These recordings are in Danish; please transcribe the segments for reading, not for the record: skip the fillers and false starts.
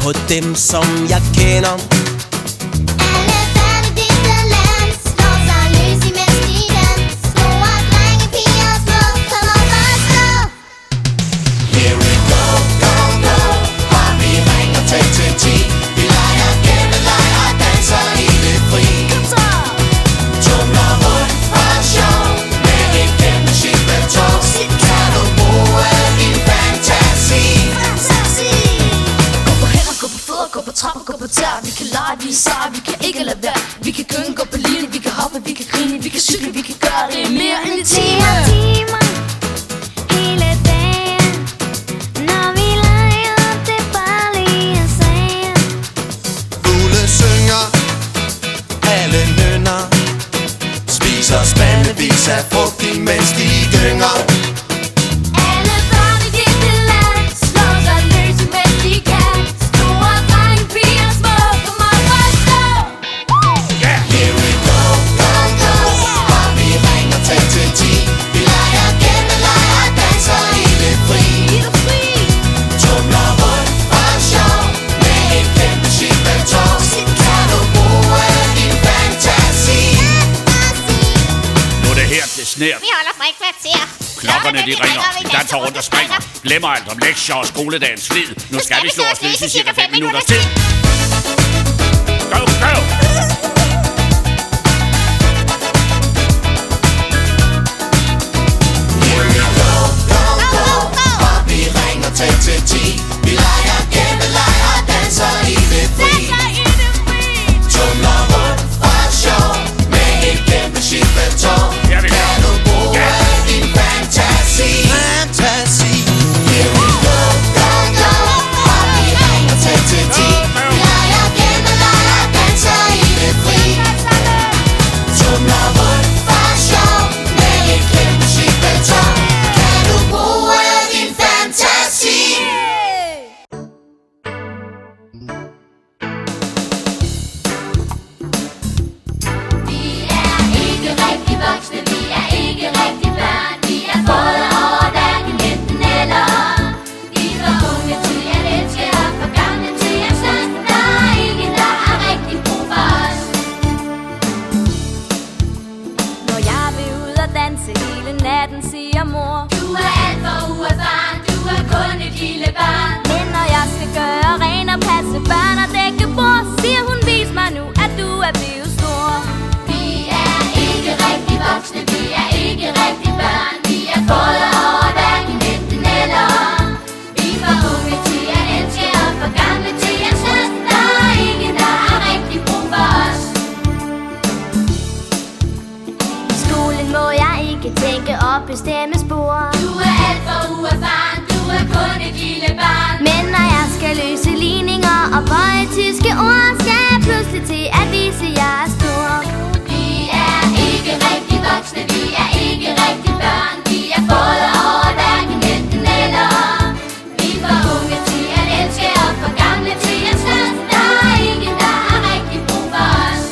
på dem, som jeg kender. Alle børn i dette land slår sig løs imens de dans. Store drenge, piger og små, kom op og stå. Here we go, go, go. Bare vi ringer tæt til 10. Vi leger gætteleg og danser i det fri. Tumler rundt for sjov med et kæmpe skibetog. Kan du bruge din fantasi? Gå på hænder, gå på fødder, gå på trapper, gå på tær. Vi kan lege, vi er seje, vi kan ikke lade være. Vi kan gynge, gå på linje, vi kan hoppe, vi kan grine. Vi kan cykle, vi kan gøre det mere end en time. Hele dagen, når vi leger, det er bare lige en sand. Fugle synger, alle nynner. Spiser spandevis af frugt, imens de gynger. Alle børn i dette land slår sig løs imens de kan. Store drenge, piger og små, kom op og stå. Here we go, go, go. Bare vi ringer tæt til 10. Vi leger gætteleg og danser i det fri. Tumler rundt for sjov med et kæmpe skibetog. Kan du bruge din fantasi? Nu er det her, det sner. Vi holder fri kvarter. Klokkerne de ringer, vi danser rundt og springer. Glemmer alt om lektier og skoledagens flid. Nu skal vi slå os løs i cirka 5 minutters tid. Go, go! Here we go, go, go. Bare vi ringer tæt til 10. Vi leger gætteleg og danser i det fri. Tumler rundt for sjov med et kæmpe skibetog. Her vi Kan går. du bruge din fantasi? Here we go, go, go. Bare vi ringer tæt til 10. Vi leger gætteleg og danser i det fri. Tumler rundt for sjov med et kæmpe skibetog. Kan du bruge din fantasi? Vi er ikke rigtig voksne, vi er ikke rigtig børn. Vi er både over hverken enten eller. Vi var unge til at elske og for gamle til at slås. Der er ingen, der har rigtig brug for os. Når jeg vil ud og danse hele natten, siger mor. Du er alt for uerfaren, du er kun et lille barn. Men når jeg skal gøre ren og passe børn og dække bord, siger hun, vis mig nu, at du er blevet stor. Vi er ikke rigtig voksne, vi er ikke rigtig børn. Vi er både over hverken enten eller. Vi var unge til at elske og for gamle til at slås. Der er ingen, der har rigtig brug for os. I skolen må jeg ikke tænke og bestemme spor. Du er alt for uerfaren, du er kun et lille barn. Men når jeg skal løse ligninger og bøje tyske ord, skal jeg pludselig til at vise, at jeg er stor. Vi er ikke rigtig voksne, vi er ikke rigtig børn. Vi er både over hverken enten eller. Vi var unge til at elske og for gamle til at slås. Der er ingen, der har rigtig brug for os.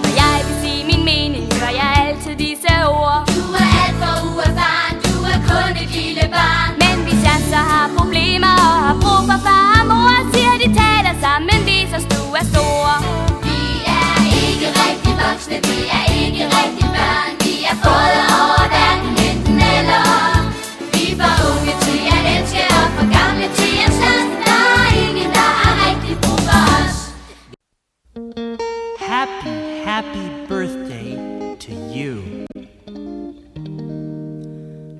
Når jeg vil sige min mening, gør jeg altid disse ord. Du er alt for uerfaren, du er kun et lille barn. Men hvis jeg så har problemer og har brug for far og mor, siger de taler sammen, viser du er stor. Vi er ikke rigtig voksne, vi er ikke rigtig børn. Vi er både over hverken enten eller. Vi var unge til at elske og for gamle til at slås. Der er ingen, der har rigtig brug for os. Happy birthday to you.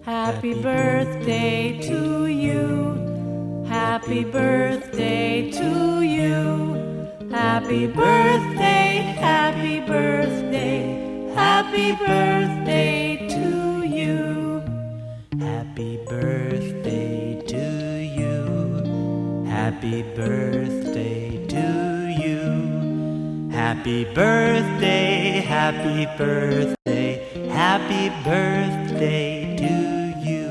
Happy birthday to you. Happy birthday to you. Happy birthday, happy birthday, happy birthday to you. Happy birthday to you. Happy birthday to you. Happy birthday, happy birthday, happy birthday to you.